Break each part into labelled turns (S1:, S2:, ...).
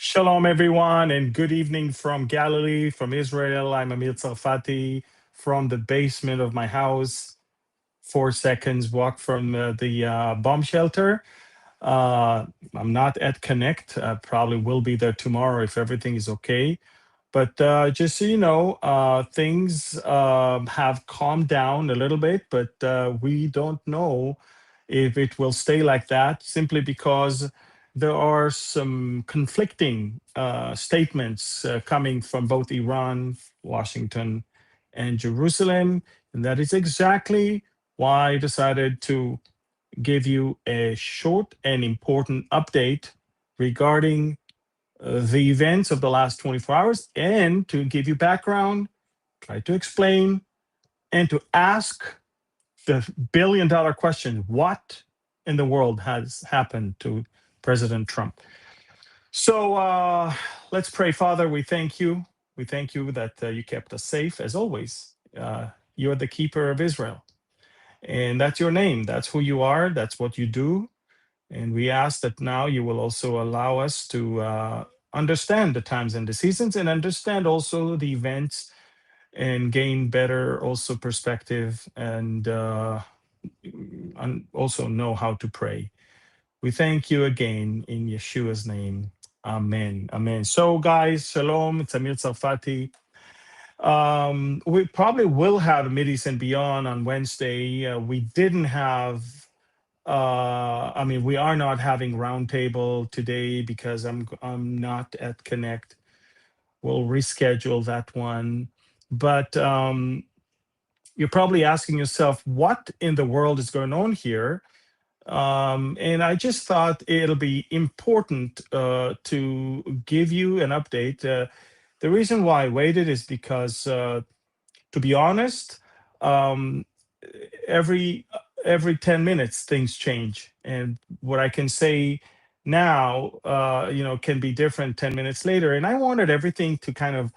S1: Shalom, everyone, and good evening from Galilee, from Israel. I'm Amir Tsarfati from the basement of my house, 4 seconds walk from the bomb shelter. Uh, I'm not at Connect. Probably will be there tomorrow if everything is okay. But just so you know, things have calmed down a little bit, but we don't know if it will stay like that simply because there are some conflicting statements coming from both Iran, Washington, and Jerusalem. And that is exactly why I decided to give you a short and important update regarding the events of the last 24 hours and to give you background, try to explain, and to ask the billion-dollar question: what in the world has happened to President Trump? So let's pray. Father, we thank you. We thank you that you kept us safe as always. You're the keeper of Israel, and that's your name. That's who you are. That's what you do. And we ask that now you will also allow us to understand the times and the seasons and understand also the events and gain better also perspective and also know how to pray. We thank you again in Yeshua's name. Amen. Amen. So, guys, shalom. It's Amir Tsarfati. We probably will have Middies and Beyond on Wednesday. We didn't have I mean, we are not having roundtable today because I'm not at Connect. We'll reschedule that one. But you're probably asking yourself, what in the world is going on here? And I just thought it'll be important to give you an update. The reason why I waited is because, to be honest, um, every every 10 minutes things change, and what I can say now can be different 10 minutes later, and I wanted everything to kind of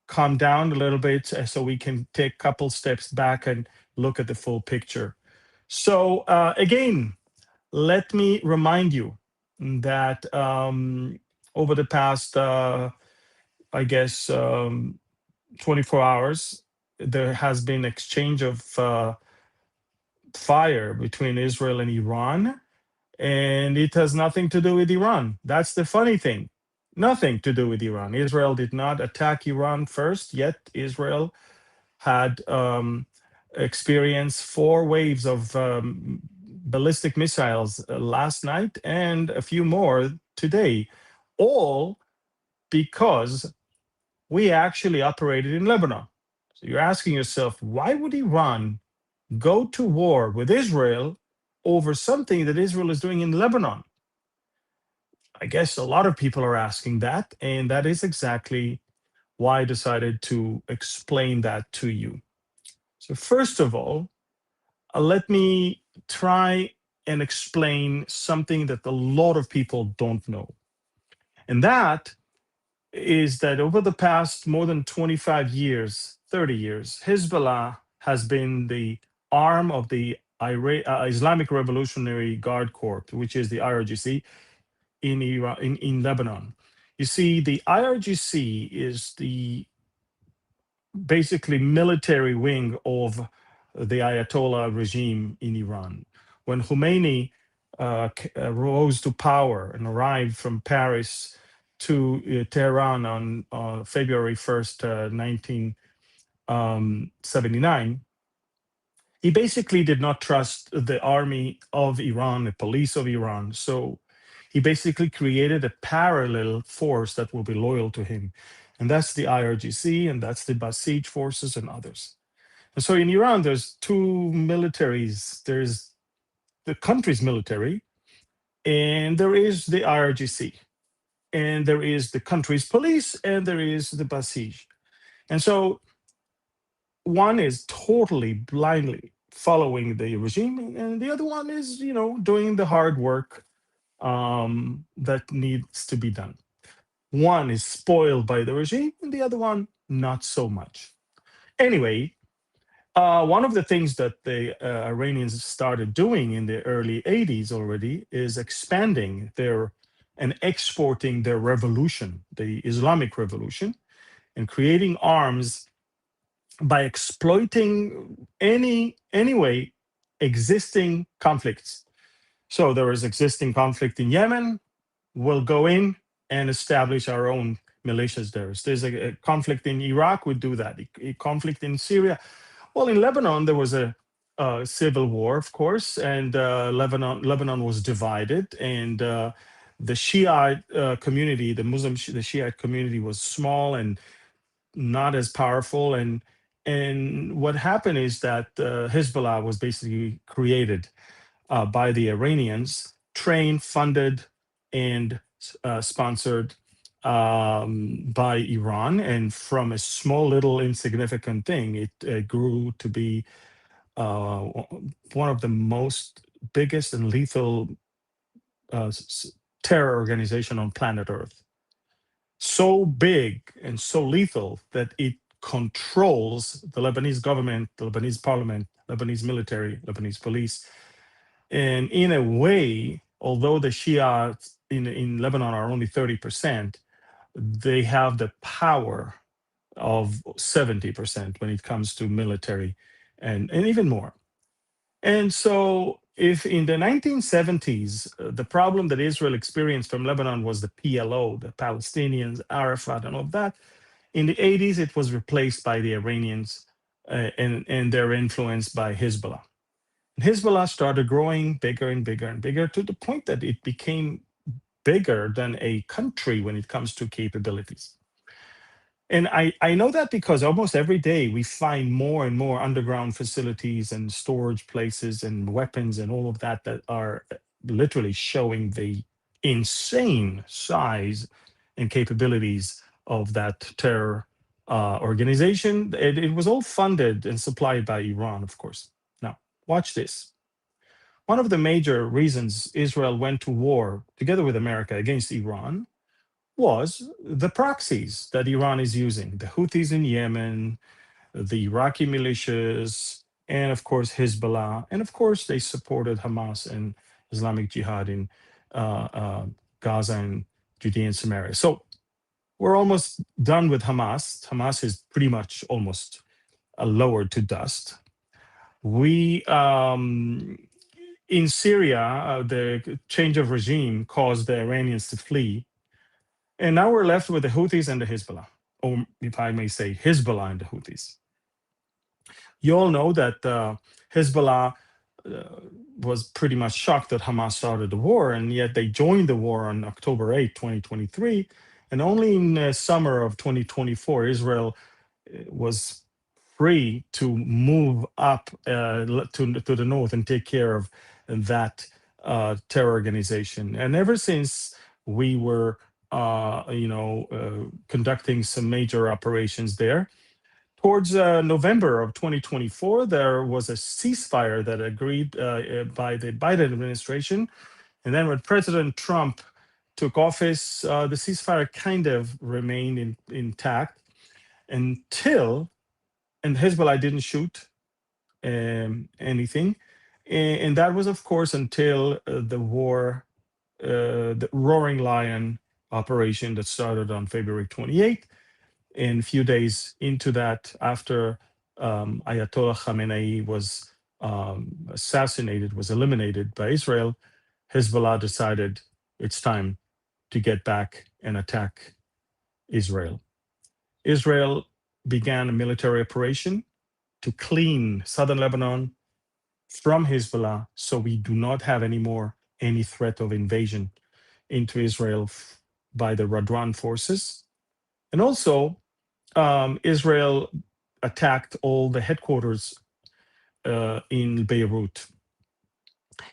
S1: calm down a little bit so we can take a couple steps back and look at the full picture. So again, let me remind you that over the past I guess 24 hours there has been exchange of fire between Israel and Iran, and it has nothing to do with Iran. That's the funny thing. Nothing to do with Iran. Israel did not attack Iran first, yet Israel had experienced 4 waves of ballistic missiles last night and a few more today, all because we actually operated in Lebanon. So you're asking yourself, why would Iran go to war with Israel over something that Israel is doing in Lebanon? I guess a lot of people are asking that, and that is exactly why I decided to explain that to you. So, first of all, let me try and explain something that a lot of people don't know. And that is that over the past more than 25 years, 30 years, Hezbollah has been the arm of the Islamic Revolutionary Guard Corps, which is the IRGC in Iran, in Lebanon. You see, the IRGC is the basically military wing of the Ayatollah regime in Iran. When Khomeini rose to power and arrived from Paris to Tehran on February 1st, 1979, he basically did not trust the army of Iran, the police of Iran. So he basically created a parallel force that will be loyal to him. And that's the IRGC, and that's the Basij forces and others. And so in Iran, there's 2 militaries. There's the country's military, and there is the IRGC, and there is the country's police, and there is the Basij. And so one is totally blindly following the regime, and the other one is, doing the hard work that needs to be done. One is spoiled by the regime, and the other one not so much. Anyway, one of the things that the Iranians started doing in the early 80s already is expanding their and exporting their revolution, the Islamic revolution, and creating arms by exploiting anyway existing conflicts. So there is existing conflict in Yemen. We'll go in and establish our own militias there. There's a conflict in Iraq. We do that. A conflict in Syria. Well, in Lebanon there was a civil war, of course, and Lebanon was divided, and the Shiite community, the Shiite community, was small and not as powerful. And what happened is that Hezbollah was basically created by the Iranians, trained, funded, and sponsored by Iran. And from a small, little, insignificant thing, it grew to be uh, one of the most biggest and lethal terror organization on planet Earth. So big and so lethal that it controls the Lebanese government, the Lebanese parliament, Lebanese military, Lebanese police. And in a way, although the Shia in Lebanon are only 30%, they have the power of 70% when it comes to military, and even more. And so, if in the 1970s, the problem that Israel experienced from Lebanon was the PLO, the Palestinians, Arafat, and all of that, in the 80s, it was replaced by the Iranians and their influence by Hezbollah. And Hezbollah started growing bigger and bigger and bigger to the point that it became bigger than a country when it comes to capabilities. And I know that because almost every day we find more and more underground facilities and storage places and weapons and all of that that are literally showing the insane size and capabilities of that terror organization. It was all funded and supplied by Iran, of course. Now, watch this. One of the major reasons Israel went to war together with America against Iran was the proxies that Iran is using, the Houthis in Yemen, the Iraqi militias, and of course Hezbollah. And of course, they supported Hamas and Islamic Jihad in Gaza and Judea and Samaria. So we're almost done with Hamas. Hamas is pretty much almost lowered to dust. We in Syria, the change of regime caused the Iranians to flee. And now we're left with the Houthis and the Hezbollah, or if I may say, Hezbollah and the Houthis. You all know that Hezbollah uh, was pretty much shocked that Hamas started the war, and yet they joined the war on October 8, 2023. And only in the summer of 2024, Israel was free to move up to the north and take care of that terror organization. And ever since we were, conducting some major operations there, towards November of 2024, there was a ceasefire that agreed by the Biden administration. And then when President Trump took office, the ceasefire kind of remained intact until, and Hezbollah didn't shoot anything. And that was, of course, until the war, the Roaring Lion operation that started on February 28th. And a few days into that, after Ayatollah Khamenei was assassinated, was eliminated by Israel, Hezbollah decided it's time to get back and attack Israel. Israel began a military operation to clean southern Lebanon from Hezbollah, so we do not have anymore any threat of invasion into Israel by the Radwan forces. And also, Israel attacked all the headquarters in Beirut.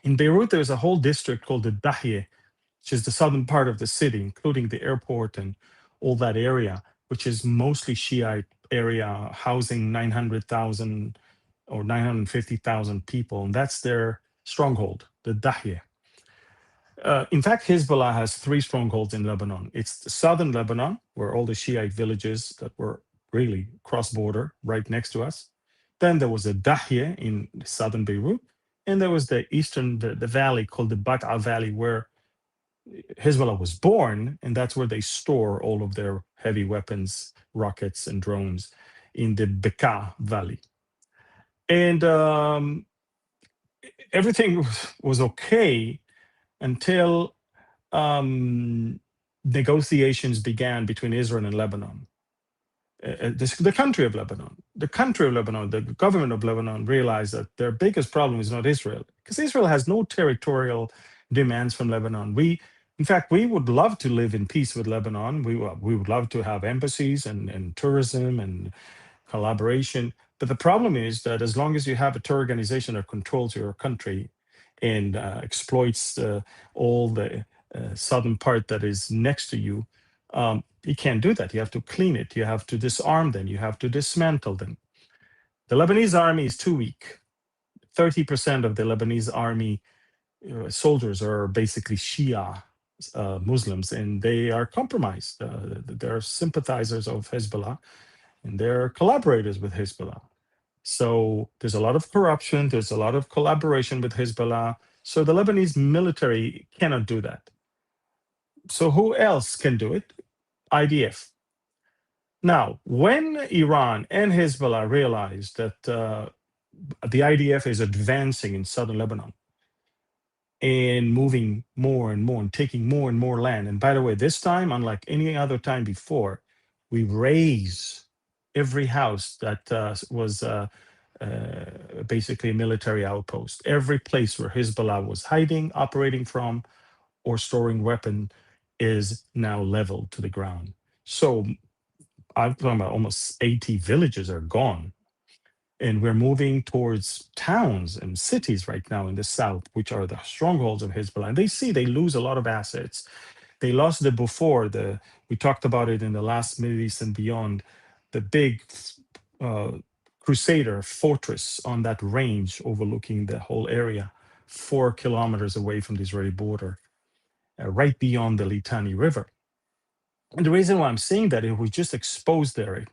S1: In Beirut, there's a whole district called the Dahye, which is the southern part of the city, including the airport and all that area, which is mostly Shiite area, housing 900,000 or 950,000 people. And that's their stronghold, the Dahye. In fact, Hezbollah has three strongholds in Lebanon. It's the southern Lebanon, where all the Shiite villages that were really cross-border right next to us. Then there was a Dahye in southern Beirut. And there was the eastern, the valley called the Bat'a Valley, where Hezbollah was born, and that's where they store all of their heavy weapons, rockets, and drones in the Bekaa Valley. And everything was okay until negotiations began between Israel and Lebanon. The country of Lebanon, the government of Lebanon realized that their biggest problem is not Israel, because Israel has no territorial demands from Lebanon. In fact, we would love to live in peace with Lebanon. We would love to have embassies and tourism and collaboration. But the problem is that as long as you have a terror organization that controls your country and exploits all the southern part that is next to you, you can't do that. You have to clean it. You have to disarm them. You have to dismantle them. The Lebanese army is too weak. 30% of the Lebanese army soldiers are basically Shia Muslims, and they are compromised. They're sympathizers of Hezbollah, and they're collaborators with Hezbollah. So there's a lot of corruption. There's a lot of collaboration with Hezbollah. So the Lebanese military cannot do that. So who else can do it? IDF. Now, when Iran and Hezbollah realized that the IDF is advancing in southern Lebanon and moving more and more and taking more and more land, and by the way, this time, unlike any other time before, we raise every house that was basically a military outpost. Every place where Hezbollah was hiding, operating from, or storing weapon is now leveled to the ground. So I'm talking about almost 80 villages are gone. And we're moving towards towns and cities right now in the south, which are the strongholds of Hezbollah. And they lose a lot of assets. They lost the before, we talked about it in the last Middle East and beyond, the big uh, Crusader fortress on that range overlooking the whole area, 4 kilometers away from the Israeli border, right beyond the Litani River. And the reason why I'm saying that is we just exposed there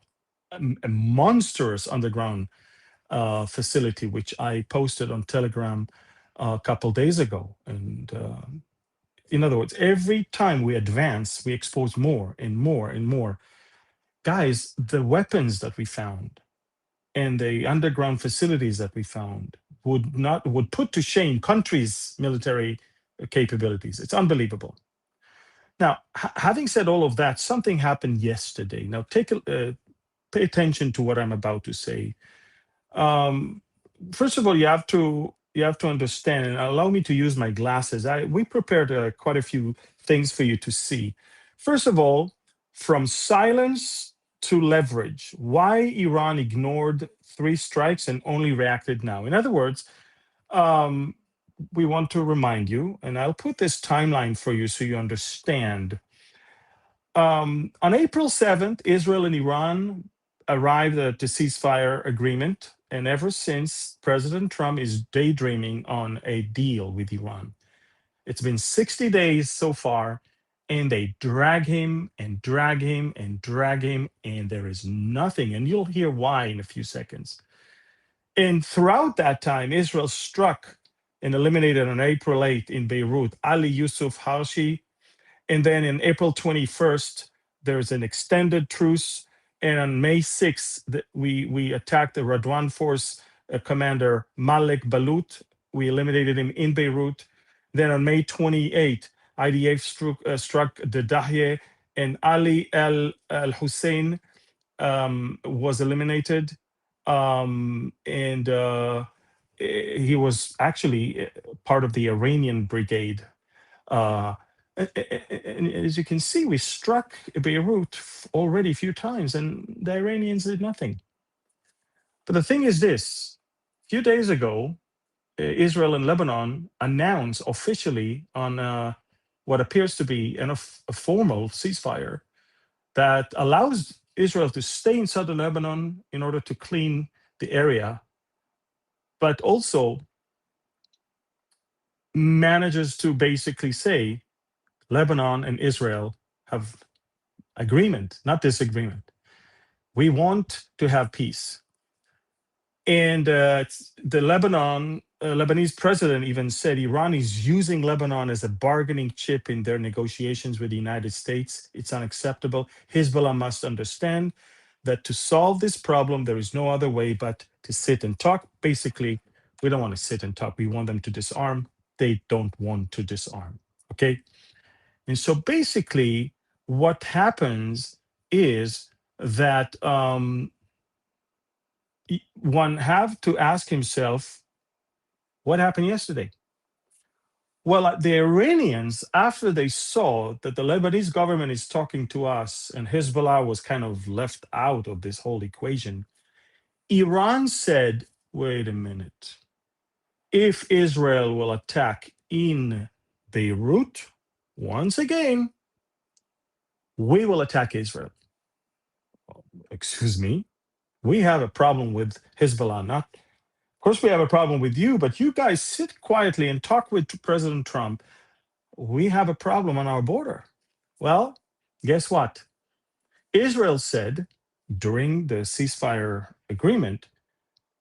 S1: a monstrous underground facility, which I posted on Telegram a couple days ago. And in other words, every time we advance, we expose more and more and more. Guys, the weapons that we found and the underground facilities that we found would put to shame countries' military capabilities. It's unbelievable. Now, having said all of that, something happened yesterday. Now, pay attention to what I'm about to say. First of all, you have to understand, and allow me to use my glasses. We prepared quite a few things for you to see. First of all, from silence to leverage, why Iran ignored 3 strikes and only reacted now. In other words, we want to remind you, and I'll put this timeline for you so you understand. On April 7th, Israel and Iran arrived at the ceasefire agreement. And ever since, President Trump is daydreaming on a deal with Iran. It's been 60 days so far, and they drag him and drag him and drag him, and there is nothing. And you'll hear why in a few seconds. And throughout that time, Israel struck and eliminated on April 8th in Beirut Ali Yusuf Halshi. And then in April 21st, there's an extended truce. And on May 6th, we attacked the Radwan Force commander Malek Balut. We eliminated him in Beirut. Then on May 28th, IDF struck the Dahye, and Ali al-Hussein was eliminated. And he was actually part of the Iranian brigade. And as you can see, we struck Beirut already a few times, and the Iranians did nothing. But the thing is this: a few days ago, Israel and Lebanon announced officially on what appears to be a formal ceasefire that allows Israel to stay in southern Lebanon in order to clean the area, but also manages to basically say Lebanon and Israel have agreement, not disagreement. We want to have peace. And the Lebanon Lebanese president even said Iran is using Lebanon as a bargaining chip in their negotiations with the United States. It's unacceptable. Hezbollah must understand that to solve this problem, there is no other way but to sit and talk. Basically, we don't want to sit and talk. We want them to disarm. They don't want to disarm. Okay. And so basically, what happens is that one have to ask himself, what happened yesterday? Well, the Iranians, after they saw that the Lebanese government is talking to us and Hezbollah was kind of left out of this whole equation, Iran said, wait a minute, if Israel will attack in Beirut, once again, we will attack Israel. Excuse me, we have a problem with Hezbollah, not. Of course, we have a problem with you, but you guys sit quietly and talk with President Trump. We have a problem on our border. Well, guess what? Israel said during the ceasefire agreement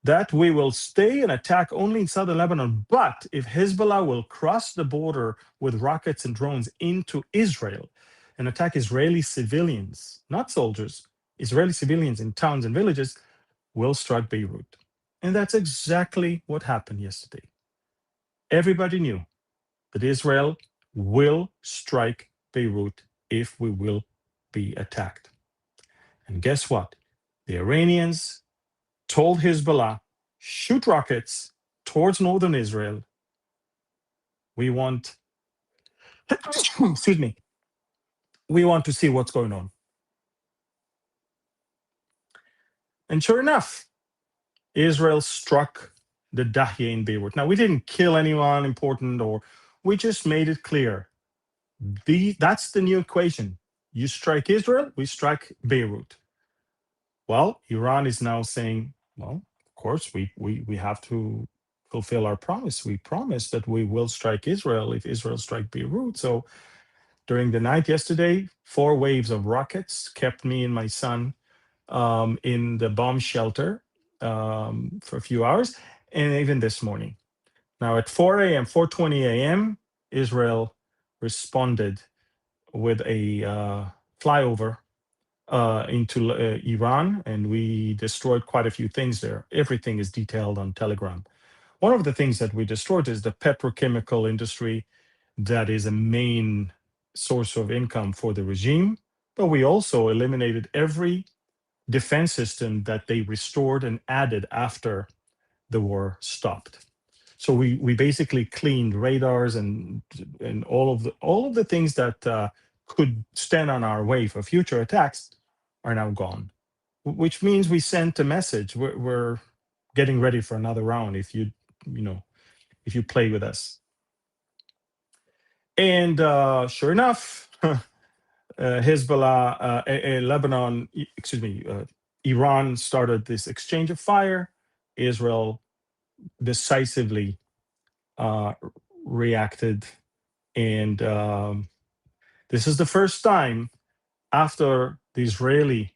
S1: that we will stay and attack only in southern Lebanon. But if Hezbollah will cross the border with rockets and drones into Israel and attack Israeli civilians, not soldiers, Israeli civilians in towns and villages, we'll strike Beirut. And that's exactly what happened yesterday. Everybody knew that Israel will strike Beirut if we will be attacked. And guess what? The Iranians told Hezbollah, shoot rockets towards northern Israel. We want, excuse me, we want to see what's going on. And sure enough, Israel struck the Dahya in Beirut. Now, we didn't kill anyone important, or we just made it clear. That's the new equation. You strike Israel, we strike Beirut. Well, Iran is now saying, well, of course, we have to fulfill our promise. We promised that we will strike Israel if Israel strike Beirut. So during the night yesterday, 4 waves of rockets kept me and my son in the bomb shelter for a few hours, and even this morning. Now at 4 a.m., 4:20 a.m., Israel responded with a flyover into Iran, and we destroyed quite a few things there. Everything is detailed on Telegram. One of the things that we destroyed is the petrochemical industry, that is a main source of income for the regime. But we also eliminated every defense system that they restored and added after the war stopped. So we basically cleaned radars and all of the things that could stand on our way for future attacks are now gone, which means we sent a message. We're getting ready for another round if you play with us. And sure enough, Hezbollah, Lebanon, excuse me, Iran started this exchange of fire. Israel decisively reacted, and this is the first time after the Israeli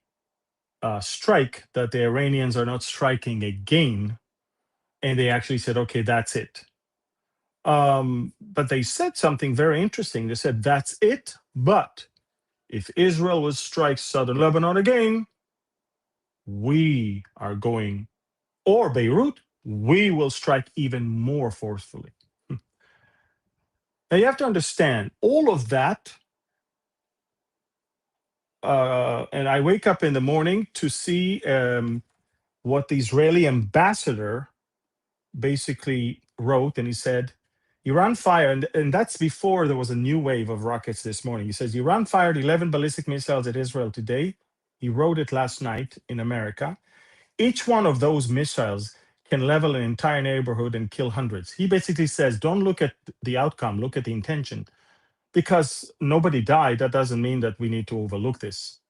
S1: strike that the Iranians are not striking again, and they actually said, okay, that's it. But they said something very interesting. They said, that's it, but if Israel will strike southern Lebanon again, we are going, or Beirut, we will strike even more forcefully. Now you have to understand all of that. And I wake up in the morning to see what the Israeli ambassador basically wrote, and he said, Iran fired, and that's before there was a new wave of rockets this morning. He says, Iran fired 11 ballistic missiles at Israel today. He wrote it last night in America. Each one of those missiles can level an entire neighborhood and kill hundreds. He basically says, don't look at the outcome, look at the intention. Because nobody died, that doesn't mean that we need to overlook this.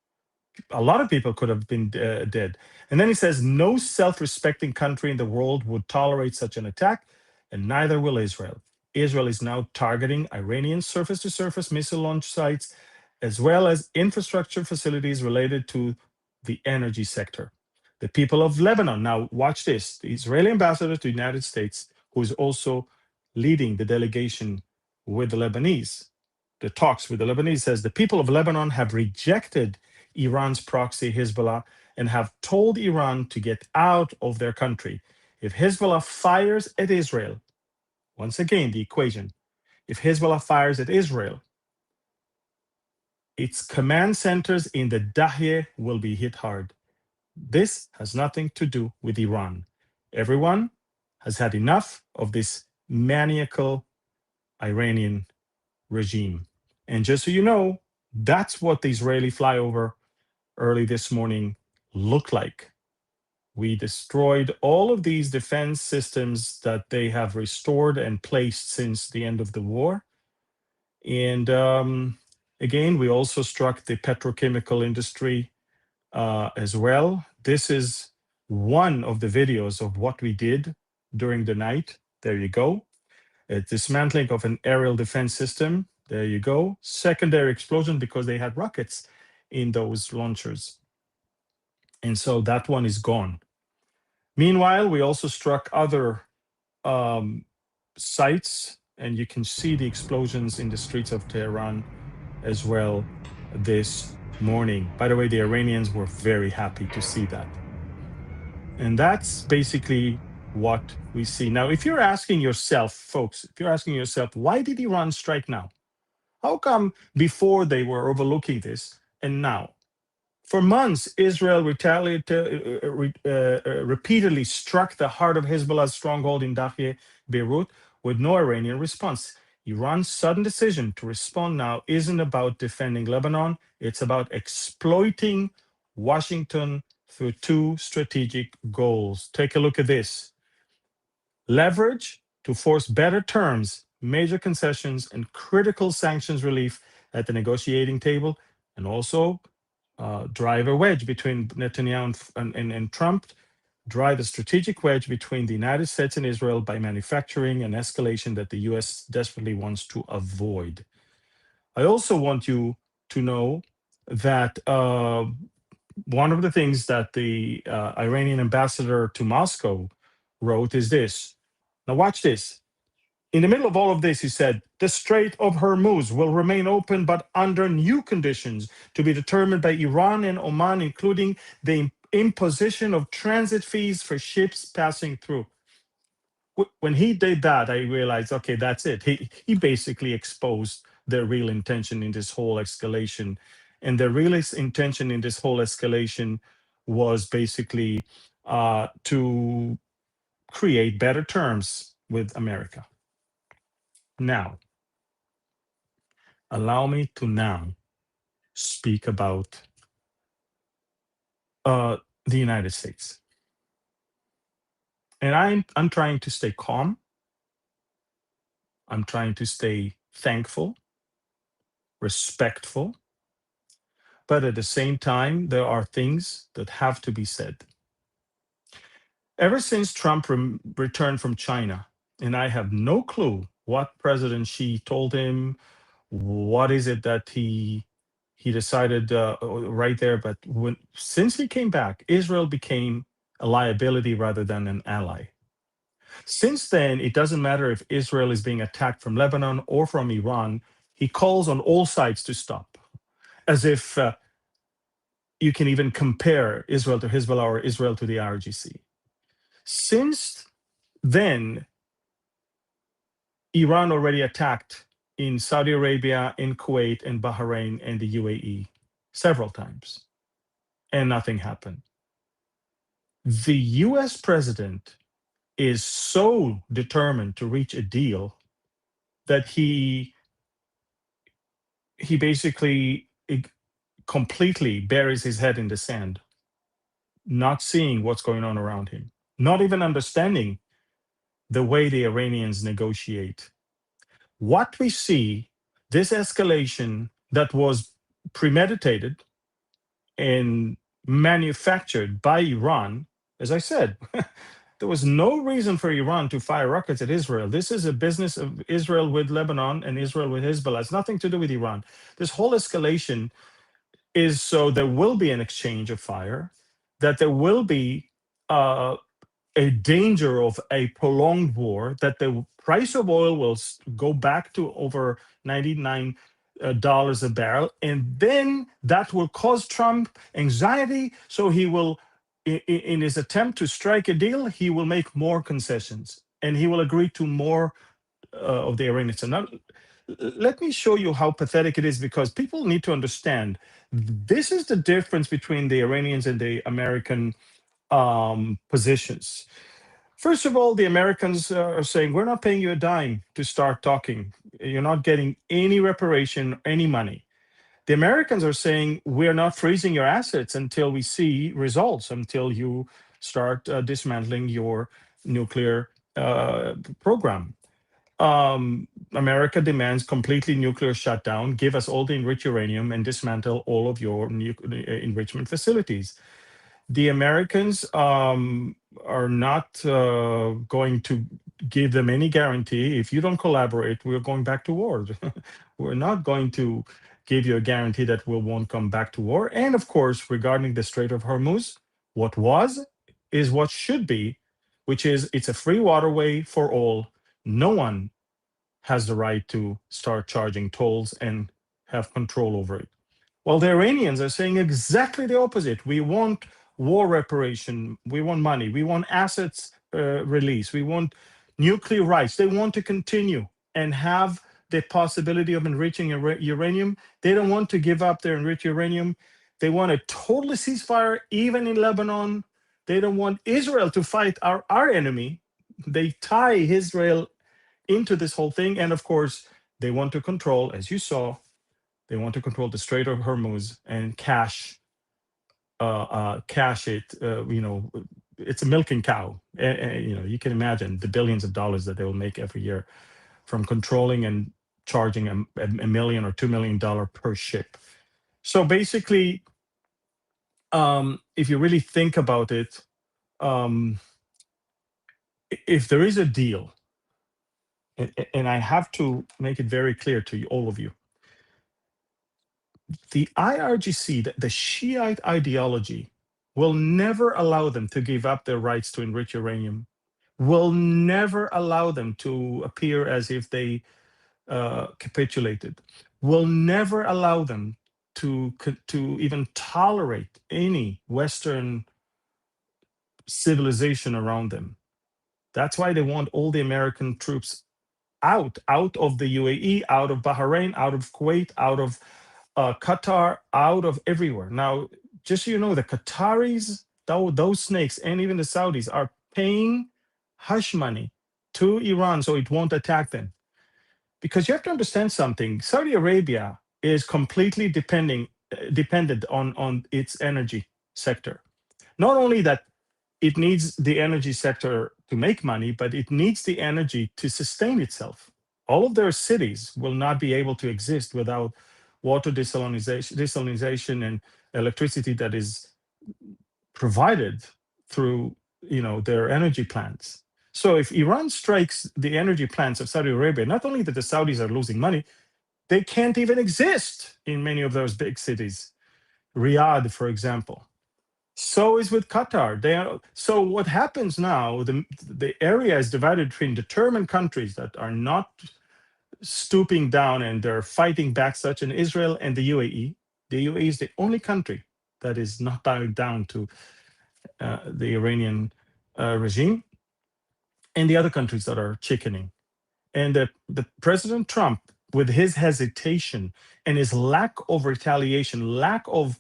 S1: A lot of people could have been dead. And then he says, no self-respecting country in the world would tolerate such an attack, and neither will Israel. Israel is now targeting Iranian surface-to-surface missile launch sites, as well as infrastructure facilities related to the energy sector. The people of Lebanon, now watch this, the Israeli ambassador to the United States who is also leading the delegation with the Lebanese, the talks with the Lebanese, says the people of Lebanon have rejected Iran's proxy Hezbollah and have told Iran to get out of their country. If Hezbollah fires at Israel, once again, the equation, if Hezbollah fires at Israel, its command centers in the Dahye will be hit hard. This has nothing to do with Iran. Everyone has had enough of this maniacal Iranian regime. And just so you know, that's what the Israeli flyover early this morning looked like. We destroyed all of these defense systems that they have restored and placed since the end of the war. And again, we also struck the petrochemical industry as well. This is one of the videos of what we did during the night. There you go. A dismantling of an aerial defense system. There you go. Secondary explosion because they had rockets in those launchers. And so that one is gone. Meanwhile, we also struck other sites, and you can see the explosions in the streets of Tehran as well this morning. By the way, the Iranians were very happy to see that. And that's basically what we see. Now, if you're asking yourself, folks, if you're asking yourself, why did Iran strike now? How come before they were overlooking this and now? For months, Israel repeatedly struck the heart of Hezbollah's stronghold in Dahye, Beirut, with no Iranian response. Iran's sudden decision to respond now isn't about defending Lebanon, it's about exploiting Washington through two strategic goals. Take a look at this. Leverage to force better terms, major concessions, and critical sanctions relief at the negotiating table, and also drive a wedge between Netanyahu and Trump, drive a strategic wedge between the United States and Israel by manufacturing an escalation that the US desperately wants to avoid. I also want you to know that one of the things that the Iranian ambassador to Moscow wrote is this. Now, watch this. In the middle of all of this, he said, the Strait of Hormuz will remain open, but under new conditions to be determined by Iran and Oman, including the imposition of transit fees for ships passing through. When he did that, I realized, okay, that's it. He basically exposed their real intention in this whole escalation. And the real intention in this whole escalation was basically to create better terms with America. Now, allow me to now speak about the United States. And I'm trying to stay calm. I'm trying to stay thankful, respectful. But at the same time, there are things that have to be said. Ever since Trump returned from China, and I have no clue what President Xi told him, what is it that he decided right there. But since he came back, Israel became a liability rather than an ally. Since then, it doesn't matter if Israel is being attacked from Lebanon or from Iran, he calls on all sides to stop, as if you can even compare Israel to Hezbollah or Israel to the IRGC. Since then, Iran already attacked in Saudi Arabia, in Kuwait, in Bahrain, and the UAE several times, and nothing happened. The US president is so determined to reach a deal that he basically completely buries his head in the sand, not seeing what's going on around him, not even understanding the way the Iranians negotiate. What we see, this escalation that was premeditated and manufactured by Iran, as I said, there was no reason for Iran to fire rockets at Israel. This is a business of Israel with Lebanon and Israel with Hezbollah. It's nothing to do with Iran. This whole escalation is so there will be an exchange of fire, that there will be a danger of a prolonged war, that the price of oil will go back to over $99 a barrel, and then that will cause Trump anxiety. So he will, in his attempt to strike a deal, he will make more concessions and he will agree to more of the Iranians. So now, let me show you how pathetic it is, because people need to understand this is the difference between the Iranians and the American positions. First of all, the Americans are saying, we're not paying you a dime to start talking. You're not getting any reparation, any money. The Americans are saying, we're not freezing your assets until we see results, until you start dismantling your nuclear program. America demands completely nuclear shutdown, give us all the enriched uranium, and dismantle all of your enrichment facilities. The Americans are not going to give them any guarantee. If you don't collaborate, we're going back to war. We're not going to give you a guarantee that we won't come back to war. And of course, regarding the Strait of Hormuz, what was is what should be, which is it's a free waterway for all. No one has the right to start charging tolls and have control over it. Well, the Iranians are saying exactly the opposite. We want war reparation. We want money. We want assets release. We want nuclear rights. They want to continue and have the possibility of enriching uranium. They don't want to give up their enriched uranium. They want a total ceasefire, even in Lebanon. They don't want Israel to fight our enemy. They tie Israel into this whole thing. And of course, they want to control, as you saw, they want to control the Strait of Hormuz and cash it. It's a milking cow. You can imagine the billions of dollars that they will make every year from controlling and charging a million or $2 million per ship. So basically, if you really think about it, if there is a deal, and I have to make it very clear to you, all of you, the IRGC, the Shiite ideology, will never allow them to give up their rights to enrich uranium, will never allow them to appear as if they capitulated, will never allow them to even tolerate any Western civilization around them. That's why they want all the American troops out of the UAE, out of Bahrain, out of Kuwait, out of Qatar, out of everywhere. Now, just so you know, the Qataris, those snakes, and even the Saudis are paying hush money to Iran so it won't attack them. Because you have to understand something. Saudi Arabia is completely dependent on its energy sector. Not only that it needs the energy sector to make money, but it needs the energy to sustain itself. All of their cities will not be able to exist without water desalination and electricity that is provided through their energy plants. So if Iran strikes the energy plants of Saudi Arabia, not only that the Saudis are losing money, they can't even exist in many of those big cities. Riyadh, for example. So is with Qatar. So what happens now, the area is divided between determined countries that are not stooping down and they're fighting back, such as Israel and the UAE. The UAE is the only country that is not bowing down to the Iranian regime, and the other countries that are chickening. And the President Trump, with his hesitation and his lack of retaliation, lack of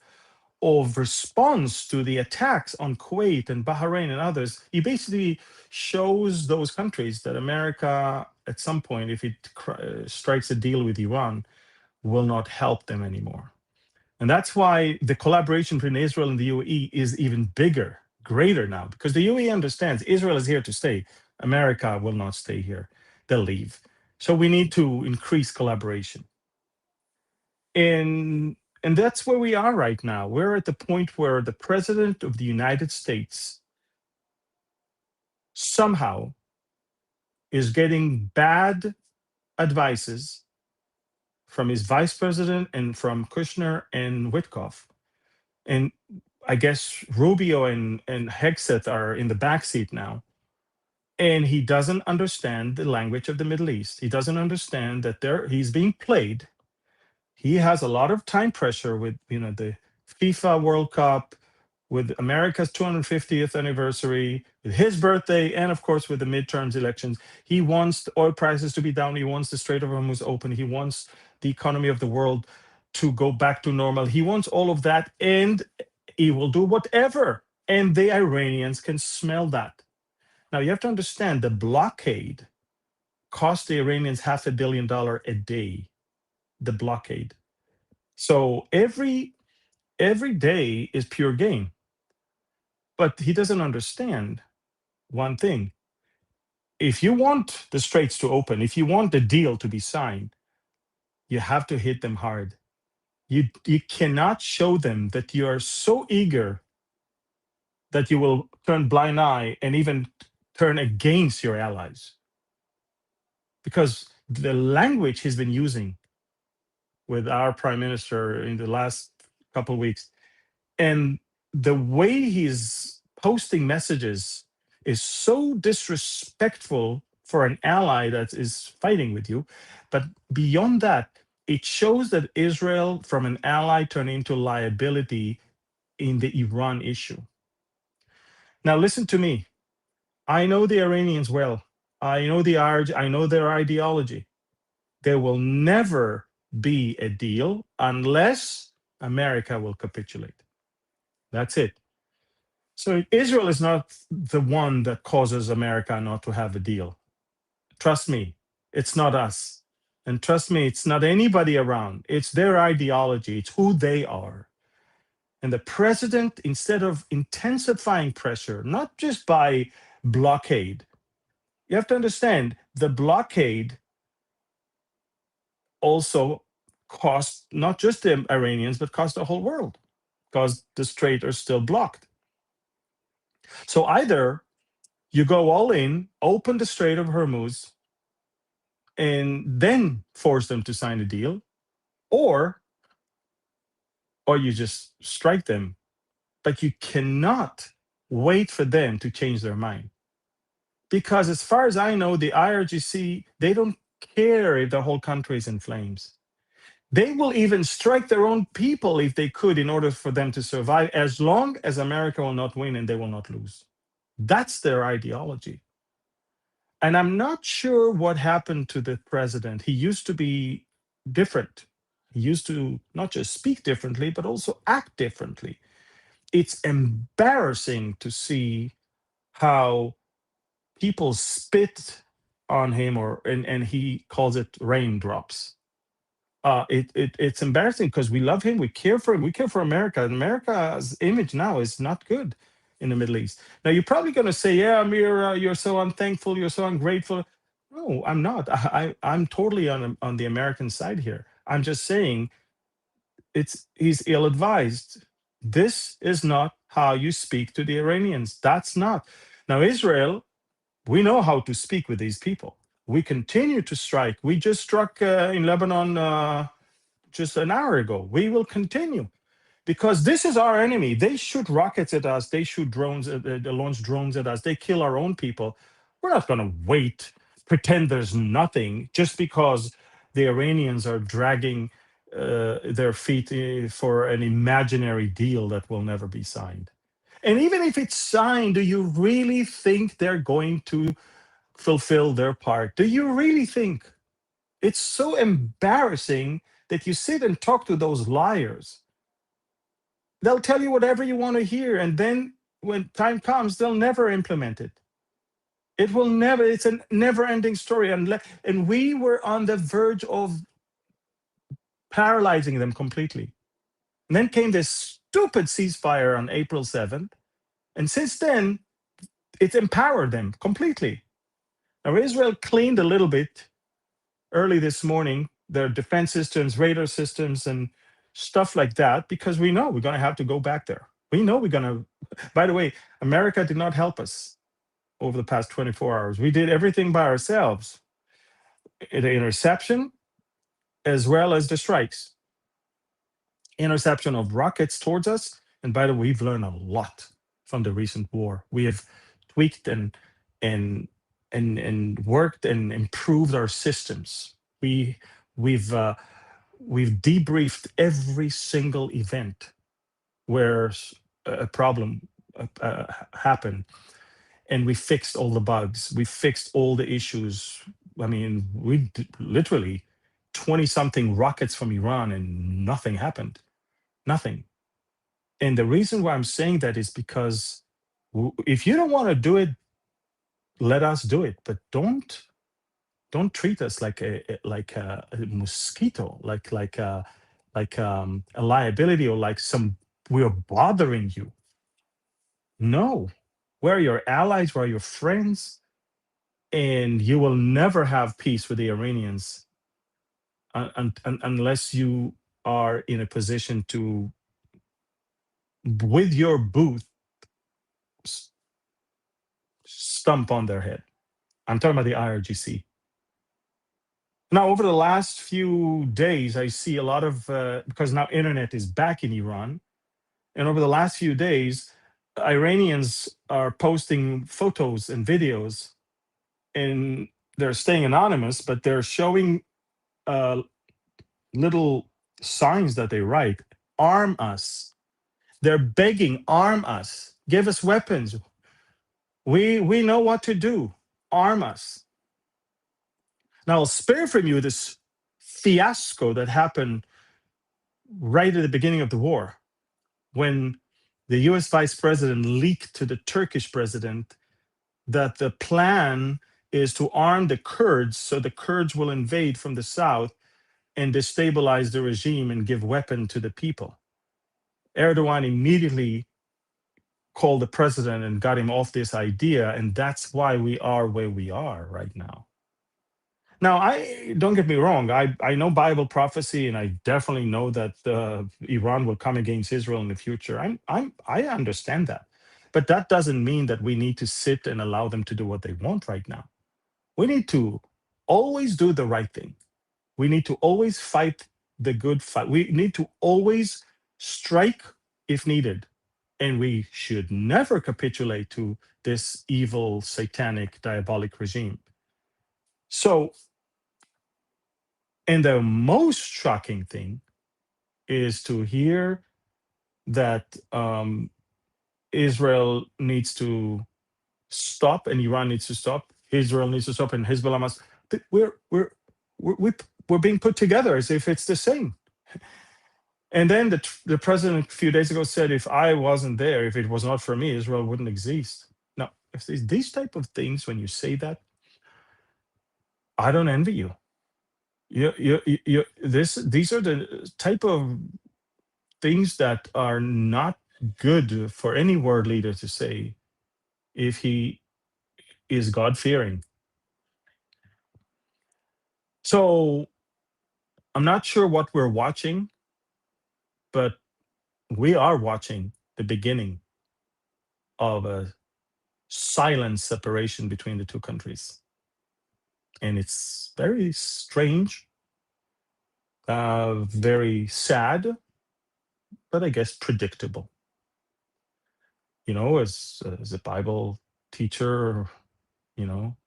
S1: response to the attacks on Kuwait and Bahrain and others, he basically shows those countries that America, at some point, if it strikes a deal with Iran, will not help them anymore. And that's why the collaboration between Israel and the UAE is even bigger, greater now, because the UAE understands Israel is here to stay. America will not stay here. They'll leave. So we need to increase collaboration. And that's where we are right now. We're at the point where the President of the United States somehow is getting bad advices from his vice president and from Kushner and Witkoff. And I guess Rubio and Hegseth are in the backseat now. And he doesn't understand the language of the Middle East. He doesn't understand that he's being played. He has a lot of time pressure with the FIFA World Cup, with America's 250th anniversary, with his birthday, and of course with the midterms elections. He wants the oil prices to be down. He wants the Strait of Hormuz open. He wants the economy of the world to go back to normal. He wants all of that, and he will do whatever. And the Iranians can smell that. Now you have to understand the blockade cost the Iranians $500 million a day. The blockade. So every day is pure gain. But he doesn't understand one thing. If you want the straits to open, if you want the deal to be signed, you have to hit them hard. You cannot show them that you are so eager that you will turn blind eye and even turn against your allies. Because the language he's been using with our prime minister in the last couple of weeks, and the way he's posting messages is so disrespectful for an ally that is fighting with you. But beyond that, it shows that Israel, from an ally, turned into liability in the Iran issue. Now, listen to me. I know the Iranians well. I know I know their ideology. There will never be a deal unless America will capitulate. That's it. So Israel is not the one that causes America not to have a deal. Trust me, it's not us. And trust me, it's not anybody around. It's their ideology, it's who they are. And the president, instead of intensifying pressure, not just by blockade, you have to understand the blockade also cost not just the Iranians, but cost the whole world because the strait are still blocked. So either you go all in, open the Strait of Hormuz, and then force them to sign a deal, or you just strike them. But you cannot wait for them to change their mind. Because as far as I know, the IRGC, they don't care if the whole country is in flames. They will even strike their own people if they could in order for them to survive, as long as America will not win and they will not lose. That's their ideology. And I'm not sure what happened to the president. He used to be different. He used to not just speak differently, but also act differently. It's embarrassing to see how people spit on him, and he calls it raindrops. It's embarrassing because we love him, we care for him, we care for America. And America's image now is not good in the Middle East. Now you're probably going to say, "Yeah, Amir, you're so unthankful, you're so ungrateful." No, I'm not. I'm totally on the American side here. I'm just saying he's ill-advised. This is not how you speak to the Iranians. That's not. Now Israel, we know how to speak with these people. We continue to strike. We just struck in Lebanon just an hour ago. We will continue because this is our enemy. They shoot rockets at us. They shoot drones, they launch drones at us. They kill our own people. We're not going to wait, pretend there's nothing just because the Iranians are dragging their feet for an imaginary deal that will never be signed. And even if it's signed, do you really think they're going to fulfill their part? Do you really think? It's so embarrassing that you sit and talk to those liars. They'll tell you whatever you want to hear, and then when time comes, they'll never implement it. It will never, it's a never ending story. And we were on the verge of paralyzing them completely. And then came this stupid ceasefire on April 7th. And since then, it's empowered them completely. Now, Israel cleaned a little bit early this morning, their defense systems, radar systems, and stuff like that, because we know we're going to have to go back there. We know we're going to, by the way, America did not help us over the past 24 hours. We did everything by ourselves, the interception as well as the strikes. Interception of rockets towards us, And by the way, we've learned a lot from the recent war. We have tweaked and and worked and improved our systems. We've we've debriefed every single event where a problem happened, and we fixed all the bugs. We fixed all the issues. I mean, literally 20 something rockets from Iran and nothing happened. Nothing. And the reason why I'm saying that is because if you don't want to do it, let us do it. But don't treat us like a mosquito, like a liability, or like some we're bothering you. No, we're your allies, we're your friends, and you will never have peace with the Iranians unless you are in a position to, with your boot, s- stump on their head. I'm talking about the IRGC. Now, over the last few days, I see a lot of because now internet is back in Iran, and over the last few days, Iranians are posting photos and videos, and they're staying anonymous, but they're showing uh, little signs that they write: "Arm us." They're begging, "Arm us, give us weapons. We know what to do. Arm us." Now, I'll spare from you this fiasco that happened right at the beginning of the war, when the US vice president leaked to the Turkish president that the plan is to arm the Kurds so the Kurds will invade from the south and destabilize the regime and give weapon to the people. Erdogan immediately called the president and got him off this idea, and that's why we are where we are right now. Now, I don't get me wrong. I know Bible prophecy, and I definitely know that Iran will come against Israel in the future. I understand that, but that doesn't mean that we need to sit and allow them to do what they want right now. We need to always do the right thing. We need to always fight the good fight. We need to always strike if needed, and we should never capitulate to this evil, satanic, diabolic regime. So, and the most shocking thing is to hear that Israel needs to stop and Iran needs to stop. Israel needs to stop and Hezbollah must. We're we- we're being put together as if it's the same. And then the president a few days ago said, "If I wasn't there, if it was not for me, Israel wouldn't exist." Now, if these type of things, when you say that, I don't envy you. These are the type of things that are not good for any world leader to say if he is God fearing. So I'm not sure what we're watching, but we are watching the beginning of a silent separation between the two countries. And it's very strange, very sad, but I guess predictable. As a Bible teacher,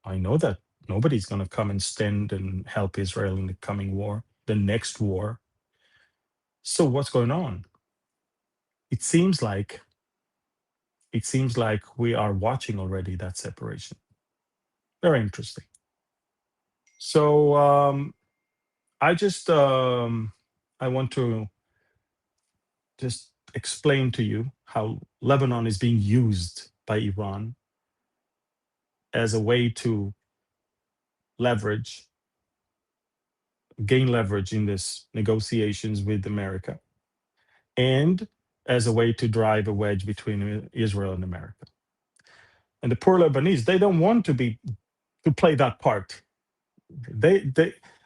S1: I know that nobody's going to come and stand and help Israel in the coming war, the next war. So what's going on? It seems like we are watching already that separation. Very interesting. So I just I want to just explain to you how Lebanon is being used by Iran as a way to leverage, gain leverage in this negotiations with America, and as a way to drive a wedge between Israel and America. And the poor Lebanese, they don't want to play that part. They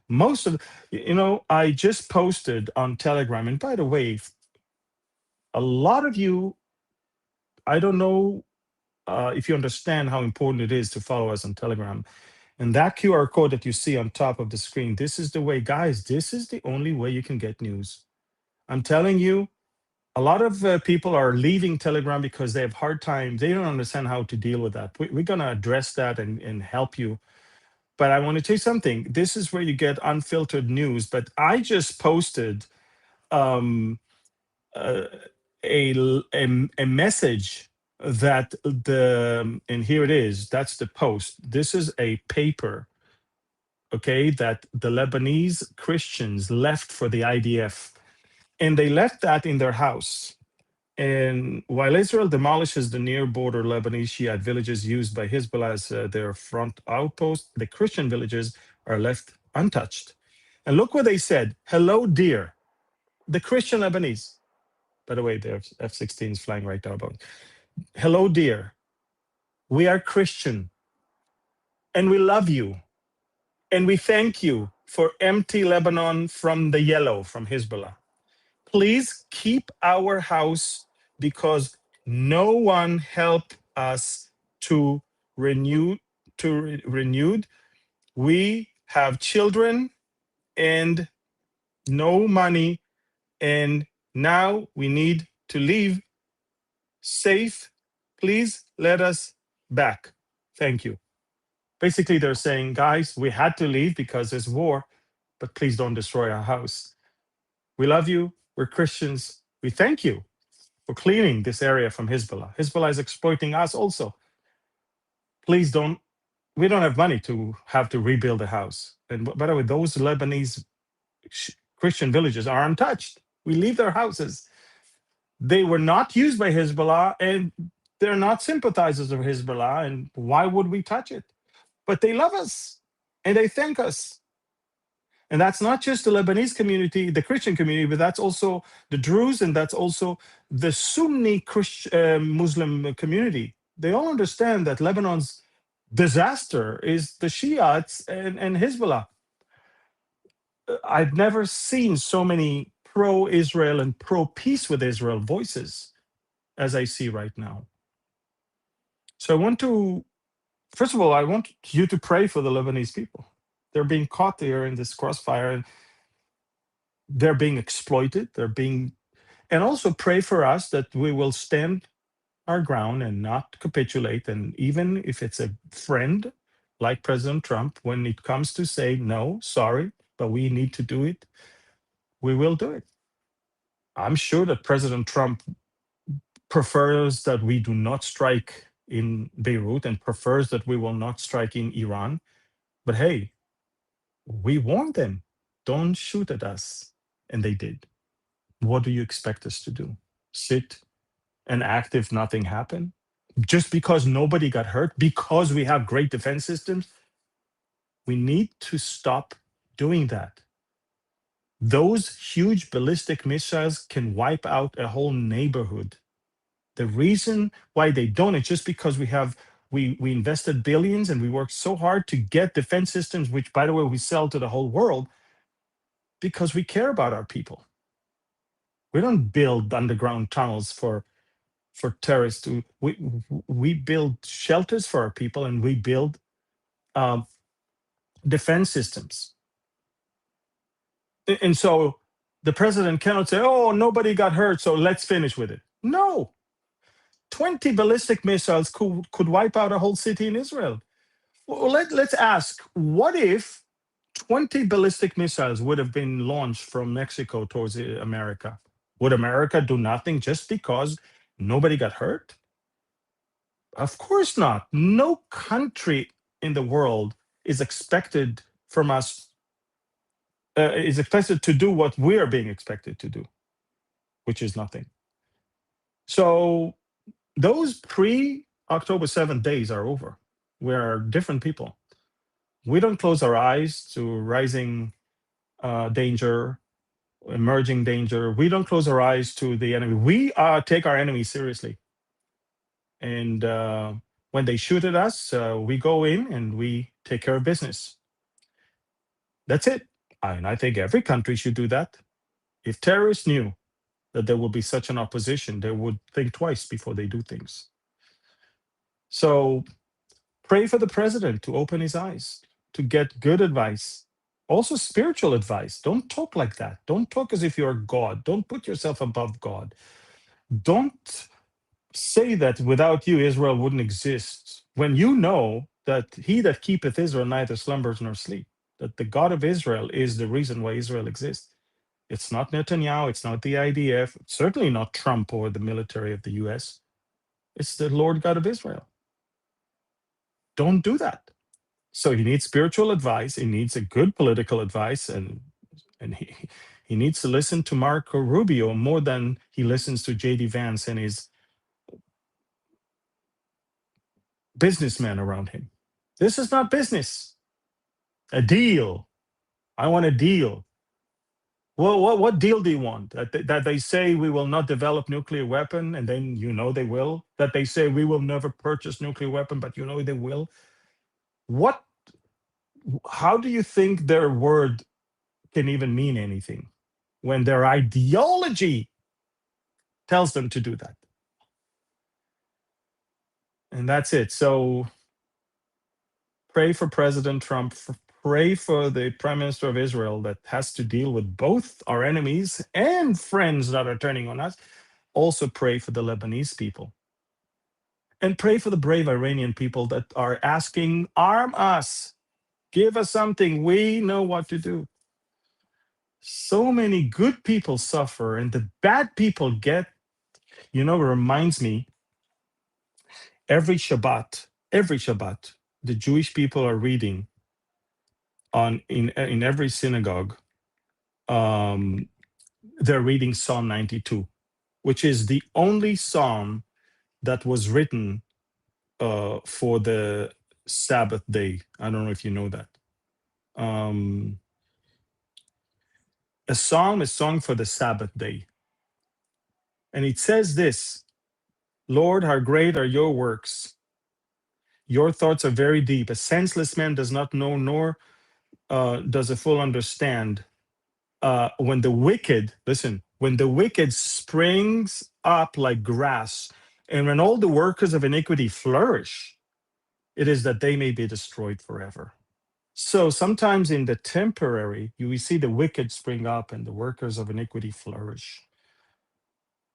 S1: most of I just posted on Telegram, and by the way, a lot of you, I don't know if you understand how important it is to follow us on Telegram. And that QR code that you see on top of the screen, this is the way, guys. This is the only way you can get news. I'm telling you, A lot of people are leaving Telegram because they have hard time. They don't understand how to deal with that. We're going to address that and help you. But I want to tell you something. This is where you get unfiltered news. But I just posted um, uh, a message that and here it is. That's the post. This is a paper, okay, that the Lebanese Christians left for the IDF, and they left that in their house. And while Israel demolishes the near border Lebanese Shiite villages used by Hezbollah as their front outpost, the Christian villages are left untouched. And look what they said. Hello, dear. The Christian Lebanese. By the way, their F 16 is flying right now. About. Hello, dear. We are Christian and we love you. And we thank you for empty Lebanon from the yellow, from Hezbollah. Please keep our house because no one helped us to renew renewed. We have children and no money, and now we need to leave safe. Please let us back. Thank you. Basically, they're saying, guys, we had to leave because there's war, but please don't destroy our house. We love you. We're Christians. We thank you for cleaning this area from Hezbollah. Hezbollah is exploiting us also. Please don't, we don't have money to have to rebuild the house. And by the way, those Lebanese Christian villages are untouched. We leave their houses. They were not used by Hezbollah and they're not sympathizers of Hezbollah. And why would we touch it? But they love us and they thank us. And that's not just the Lebanese community, the Christian community, but that's also the Druze and that's also the Sunni Muslim community. They all understand that Lebanon's disaster is the Shiites and Hezbollah. I've never seen so many pro-Israel and pro-peace with Israel voices as I see right now. So I want to, first of all, I want you to pray for the Lebanese people. They're being caught there in this crossfire and they're being exploited. And also pray for us that we will stand our ground and not capitulate. And even if it's a friend like President Trump, when it comes to say, no, sorry, but we need to do it, we will do it. I'm sure that President Trump prefers that we do not strike in Beirut and prefers that we will not strike in Iran. But hey, we warned them, don't shoot at us. And they did. What do you expect us to do? Sit and act if nothing happened? Just because nobody got hurt? Because we have great defense systems? We need to stop doing that. Those huge ballistic missiles can wipe out a whole neighborhood. The reason why they don't is just because we invested billions and we worked so hard to get defense systems, which by the way, we sell to the whole world because we care about our people. We don't build underground tunnels for terrorists. We build shelters for our people and we build defense systems. And so the president cannot say, oh, nobody got hurt, so let's finish with it. No. 20 ballistic missiles could wipe out a whole city in Israel. Well, let's ask, what if 20 ballistic missiles would have been launched from Mexico towards America? Would America do nothing just because nobody got hurt? Of course not. No country in the world is expected from us, is expected to do what we are being expected to do, which is nothing. So those pre-October 7th days are over. We are different people. We don't close our eyes to rising danger, emerging danger. We don't close our eyes to the enemy. We take our enemy seriously. And when they shoot at us, we go in and we take care of business. That's it. And I think every country should do that. If terrorists knew that there will be such an opposition, they would think twice before they do things. So pray for the president to open his eyes, to get good advice, also spiritual advice. Don't talk like that. Don't talk as if you're God. Don't put yourself above God. Don't say that without you Israel wouldn't exist, when you know that he that keepeth Israel neither slumbers nor sleep, that the God of Israel is the reason why Israel exists. It's not Netanyahu, it's not the IDF, it's certainly not Trump or the military of the US. It's the Lord God of Israel. Don't do that. So he needs spiritual advice, he needs a good political advice, and he needs to listen to Marco Rubio more than he listens to JD Vance and his businessmen around him. This is not business. A deal. I want a deal. Well, what deal do you want? That they say we will not develop nuclear weapon, and then you know they will. That they say we will never purchase nuclear weapon, but you know they will. What? How do you think their word can even mean anything when their ideology tells them to do that? And that's it. So pray for President Trump. Pray for the Prime Minister of Israel that has to deal with both our enemies and friends that are turning on us. Also pray for the Lebanese people. And pray for the brave Iranian people that are asking, arm us, give us something. We know what to do. So many good people suffer and the bad people get, it reminds me, every Shabbat, the Jewish people are reading in every synagogue. um, they're reading Psalm 92, which is the only psalm that was written for the Sabbath day. I don't know if you know that. Um, a psalm is sung for the Sabbath day. And it says this: Lord, how great are your works. Your thoughts are very deep. A senseless man does not know, nor does a fool understand. When the wicked, listen, when the wicked springs up like grass, and when all the workers of iniquity flourish, it is that they may be destroyed forever. So sometimes in the temporary, we see the wicked spring up and the workers of iniquity flourish.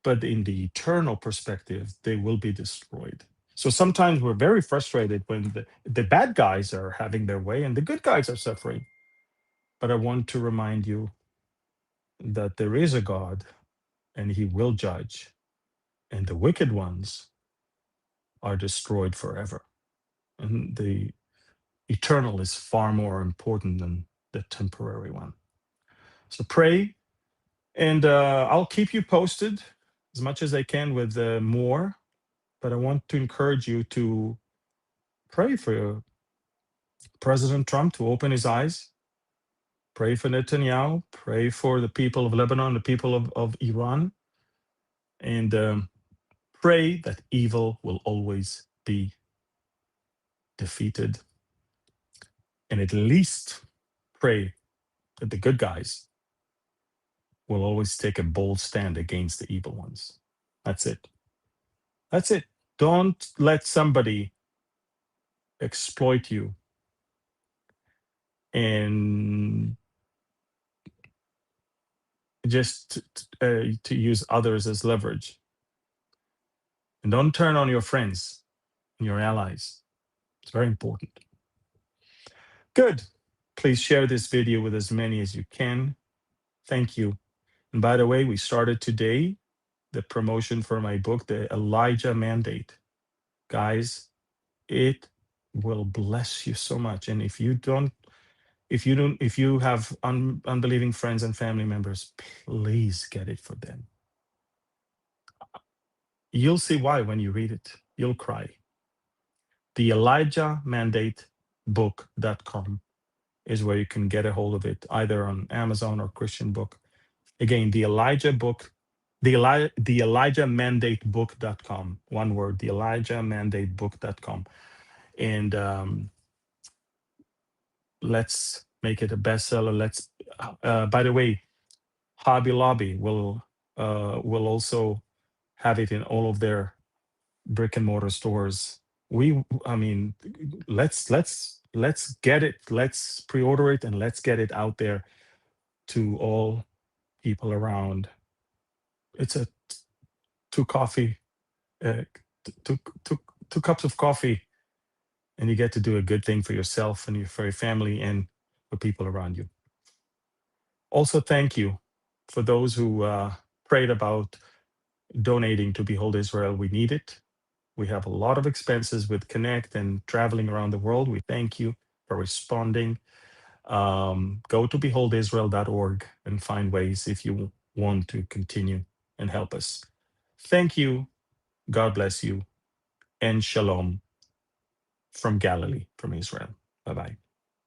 S1: But in the eternal perspective, they will be destroyed. So sometimes we're very frustrated when the bad guys are having their way and the good guys are suffering. But I want to remind you that there is a God and he will judge, and the wicked ones are destroyed forever. And the eternal is far more important than the temporary one. So pray, and I'll keep you posted as much as I can with more. But I want to encourage you to pray for President Trump to open his eyes. Pray for Netanyahu. Pray for the people of Lebanon, the people of Iran. And pray that evil will always be defeated. And at least pray that the good guys will always take a bold stand against the evil ones. That's it. That's it. Don't let somebody exploit you and just to use others as leverage. And don't turn on your friends and your allies. It's very important. Good. Please share this video with as many as you can. Thank you. And by the way, we started today the promotion for my book, The Elijah Mandate. Guys, it will bless you so much. And if you have unbelieving friends and family members, please get it for them. You'll see why when you read it. You'll cry. The Elijah Mandate book.com is where you can get a hold of it, either on Amazon or Christian Book. Again, the Elijah Mandate book.com. One word, the Elijah Mandate book.com. And let's make it a bestseller. Let's by the way, Hobby Lobby will also have it in all of their brick and mortar stores. I mean, let's get it. Let's pre-order it and let's get it out there to all people around. It's a two coffee, uh, two, two, two cups of coffee, and you get to do a good thing for yourself and for your family and for people around you. Also, thank you for those who prayed about donating to Behold Israel. We need it. We have a lot of expenses with Connect and traveling around the world. We thank you for responding. Go to beholdisrael.org and find ways if you want to continue and help us. Thank you. God bless you. And shalom from Galilee, from Israel. Bye bye.